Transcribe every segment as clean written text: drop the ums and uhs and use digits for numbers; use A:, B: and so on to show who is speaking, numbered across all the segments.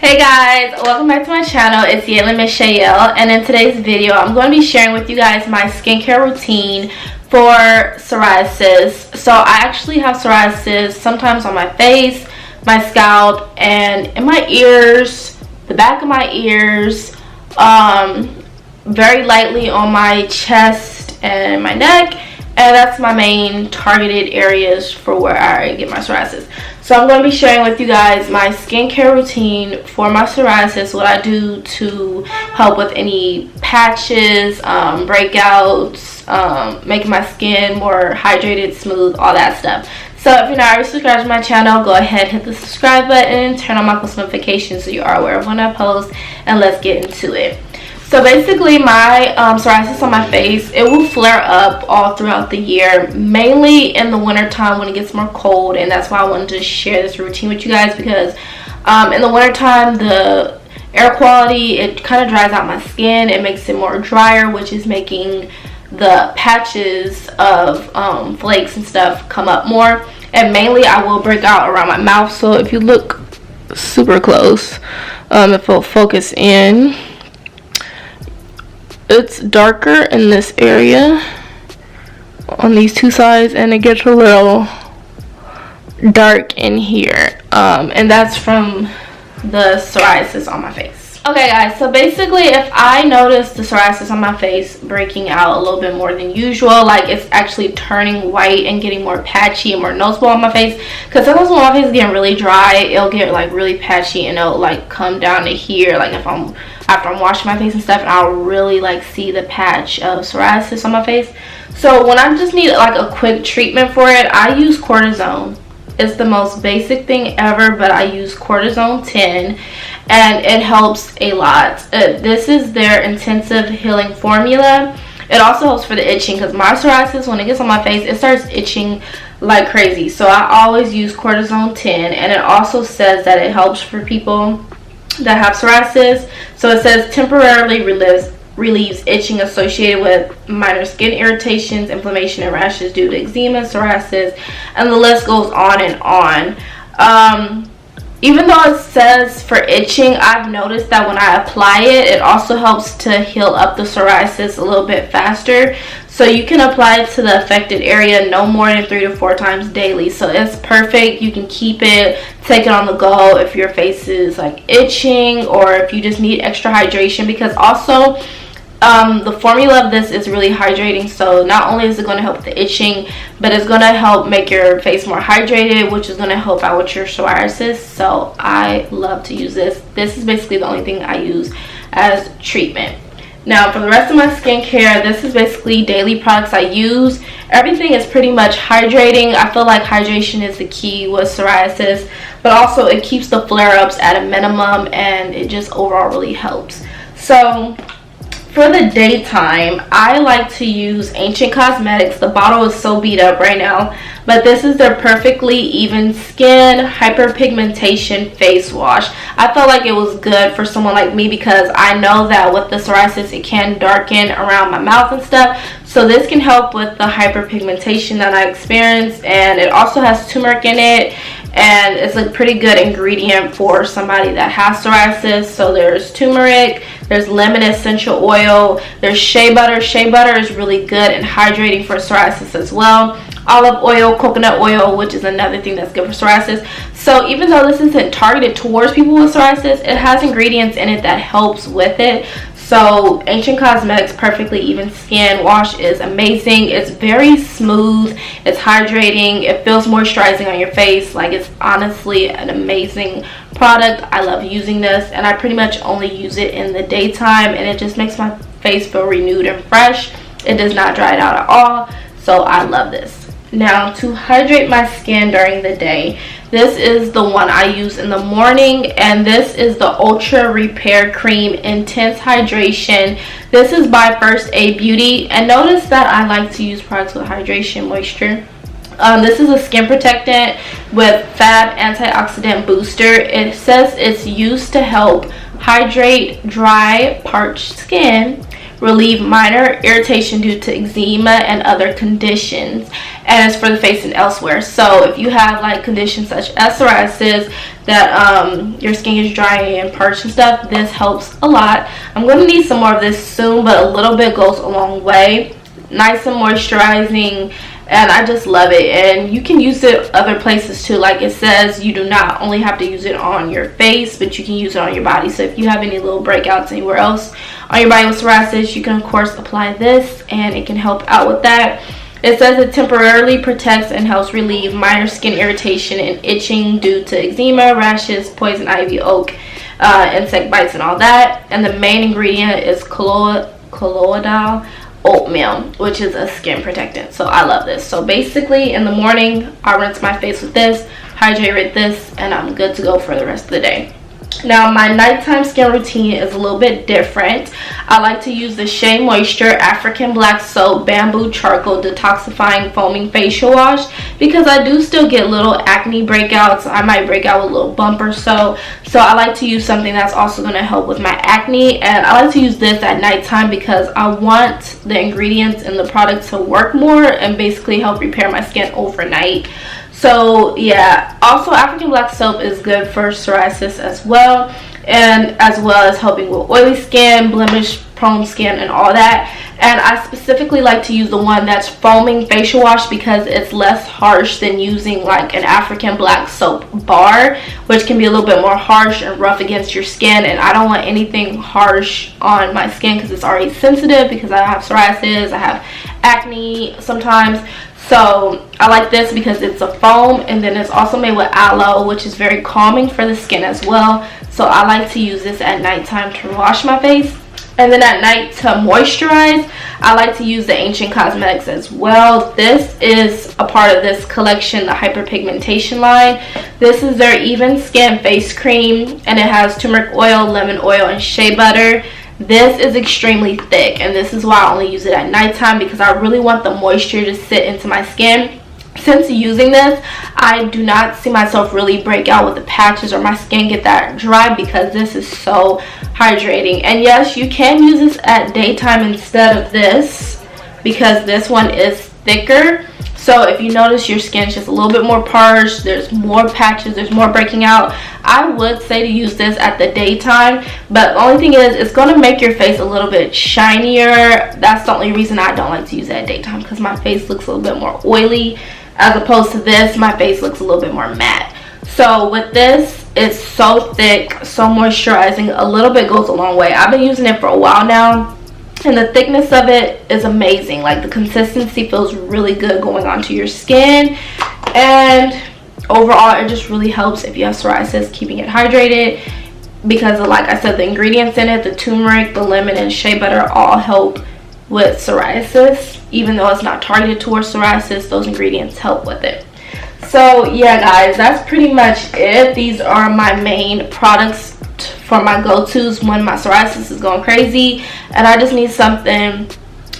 A: Hey guys, welcome back to my channel. It's Yalon, and in today's video I'm going to be sharing with you guys my skincare routine for psoriasis. So I actually have psoriasis sometimes on my face, my scalp, and in my ears, the back of my ears, very lightly on my chest and my neck, and that's my main targeted areas for where I get my psoriasis. So I'm going to be sharing with you guys my skincare routine for my psoriasis, what I do to help with any patches, breakouts, making my skin more hydrated, smooth, all that stuff. So if you're not already subscribed to my channel, go ahead, hit the subscribe button, turn on my post notifications so you are aware of when I post, and let's get into it. So basically my psoriasis on my face, it will flare up all throughout the year, mainly in the winter time when it gets more cold, and that's why I wanted to share this routine with you guys, because in the winter time the air quality, it kind of dries out my skin. It makes it more drier, which is making the patches of flakes and stuff come up more, and mainly I will break out around my mouth. So if you look super close, if it'll focus in, it's darker in this area on these two sides, and it gets a little dark in here, and that's from the psoriasis on my face. Okay guys, so basically if I notice the psoriasis on my face breaking out a little bit more than usual, like it's actually turning white and getting more patchy and more noticeable on my face, because sometimes when my face is getting really dry, it'll get like really patchy and it'll like come down to here, like if after I'm washing my face and stuff, and I'll really like see the patch of psoriasis on my face. So when I just need like a quick treatment for it, I use cortisone. It's the most basic thing ever, but I use cortisone 10, and it helps a lot. This is their intensive healing formula. It also helps for the itching, because my psoriasis, when it gets on my face, it starts itching like crazy. So I always use cortisone 10, and it also says that it helps for people that have psoriasis. So it says temporarily relieves itching associated with minor skin irritations, inflammation, and rashes due to eczema, psoriasis, and the list goes on and on. Even though it says for itching, I've noticed that when I apply it, it also helps to heal up the psoriasis a little bit faster. So you can apply it to the affected area no more than 3 to 4 times daily. So it's perfect. You can keep it, take it on the go if your face is like itching, or if you just need extra hydration, because also the formula of this is really hydrating. So not only is it going to help with the itching, but it's going to help make your face more hydrated, which is going to help out with your psoriasis. So I love to use this. This is basically the only thing I use as treatment. Now for the rest of my skincare, this is basically daily products I use. Everything is pretty much hydrating. I feel like hydration is the key with psoriasis, but also it keeps the flare-ups at a minimum, and it just overall really helps. So for the daytime, I like to use Ancient Cosmetics. The bottle is so beat up right now, but this is their Perfectly Even Skin Hyperpigmentation Face Wash. I felt like it was good for someone like me, because I know that with the psoriasis, it can darken around my mouth and stuff. So this can help with the hyperpigmentation that I experienced, and it also has turmeric in it, and it's a pretty good ingredient for somebody that has psoriasis. So there's turmeric, there's lemon essential oil, there's shea butter. Shea butter is really good and hydrating for psoriasis as well. Olive oil, coconut oil, which is another thing that's good for psoriasis. So even though this isn't targeted towards people with psoriasis, it has ingredients in it that helps with it. So Ancient Cosmetics Perfectly Even Skin Wash is amazing. It's very smooth, it's hydrating, it feels moisturizing on your face. Like, it's honestly an amazing product. I love using this, and I pretty much only use it in the daytime, and it just makes my face feel renewed and fresh. It does not dry it out at all, so I love this. Now to hydrate my skin during the day, this is the one I use in the morning, and this is the Ultra Repair Cream Intense Hydration. This is by First Aid Beauty, and notice that I like to use products with hydration moisture. This is a skin protectant with Fab Antioxidant Booster. It says it's used to help hydrate dry, parched skin, relieve minor irritation due to eczema and other conditions, and it's for the face and elsewhere. So if you have like conditions such as psoriasis, that your skin is dry and parched and stuff, this helps a lot. I'm going to need some more of this soon, but a little bit goes a long way. Nice and moisturizing, and I just love it. And you can use it other places too. Like it says, you do not only have to use it on your face, but you can use it on your body. So if you have any little breakouts anywhere else on your body with psoriasis, you can of course apply this, and it can help out with that. It says it temporarily protects and helps relieve minor skin irritation and itching due to eczema, rashes, poison ivy, oak, insect bites, and all that. And the main ingredient is colloidal oatmeal, which is a skin protectant. So I love this. So basically in the morning, I rinse my face with this, hydrate with this, and I'm good to go for the rest of the day. Now my nighttime skin routine is a little bit different. I like to use the Shea Moisture African Black Soap Bamboo Charcoal Detoxifying Foaming Facial Wash, because I do still get little acne breakouts. I might break out with a little bump or so. So I like to use something that's also going to help with my acne, and I like to use this at nighttime because I want the ingredients in the product to work more and basically help repair my skin overnight. So yeah, also African Black Soap is good for psoriasis as well, and as well as helping with oily skin, blemish prone skin, and all that. And I specifically like to use the one that's foaming facial wash because it's less harsh than using like an African Black Soap bar, which can be a little bit more harsh and rough against your skin, and I don't want anything harsh on my skin because it's already sensitive, because I have psoriasis, I have acne sometimes. So I like this because it's a foam, and then it's also made with aloe, which is very calming for the skin as well. So I like to use this at nighttime to wash my face. And then at night to moisturize, I like to use the Ancient Cosmetics as well. This is a part of this collection, the hyperpigmentation line. This is their Even Skin face cream, and it has turmeric oil, lemon oil, and shea butter. This is extremely thick, and this is why I only use it at nighttime, because I really want the moisture to sit into my skin. Since using this, I do not see myself really break out with the patches or my skin get that dry, because this is so hydrating. And yes, you can use this at daytime instead of this, because this one is thicker. So if you notice your skin's just a little bit more parched, there's more patches, there's more breaking out, I would say to use this at the daytime. But the only thing is, it's going to make your face a little bit shinier. That's the only reason I don't like to use it at daytime, because my face looks a little bit more oily. As opposed to this, my face looks a little bit more matte. So with this, it's so thick, so moisturizing. A little bit goes a long way. I've been using it for a while now, and the thickness of it is amazing. Like, the consistency feels really good going onto your skin, and overall it just really helps if you have psoriasis, keeping it hydrated, because of, like I said, the ingredients in it, the turmeric, the lemon, and shea butter, all help with psoriasis. Even though it's not targeted towards psoriasis, those ingredients help with it. So yeah guys, that's pretty much it. These are my main products for my go-tos when my psoriasis is going crazy and I just need something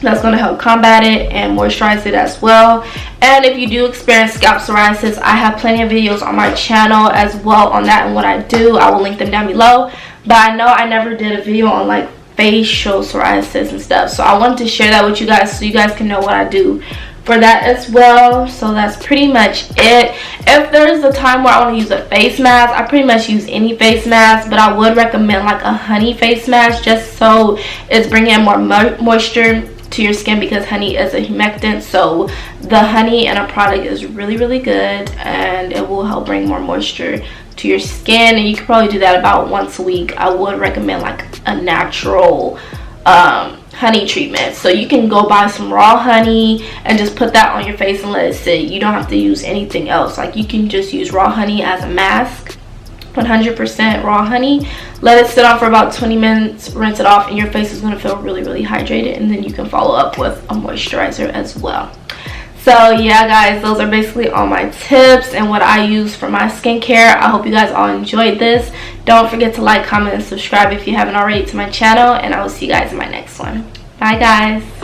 A: that's going to help combat it and moisturize it as well. And if you do experience scalp psoriasis, I have plenty of videos on my channel as well on that and what I do. I will link them down below. But I know I never did a video on like facial psoriasis and stuff, so I wanted to share that with you guys so you guys can know what I do for that as well. So that's pretty much it. If there's a time where I want to use a face mask, I pretty much use any face mask, but I would recommend like a honey face mask, just so it's bringing in more moisture to your skin, because honey is a humectant. So the honey in a product is really, really good, and it will help bring more moisture to your skin, and you can probably do that about once a week. I would recommend like a natural honey treatment. So you can go buy some raw honey and just put that on your face and let it sit. You don't have to use anything else. Like, you can just use raw honey as a mask, 100% raw honey, let it sit on for about 20 minutes, rinse it off, and your face is going to feel really, really hydrated. And then you can follow up with a moisturizer as well. So yeah guys, those are basically all my tips and what I use for my skincare. I hope you guys all enjoyed this. Don't forget to like, comment, and subscribe if you haven't already to my channel, and I will see you guys in my next one. Bye guys.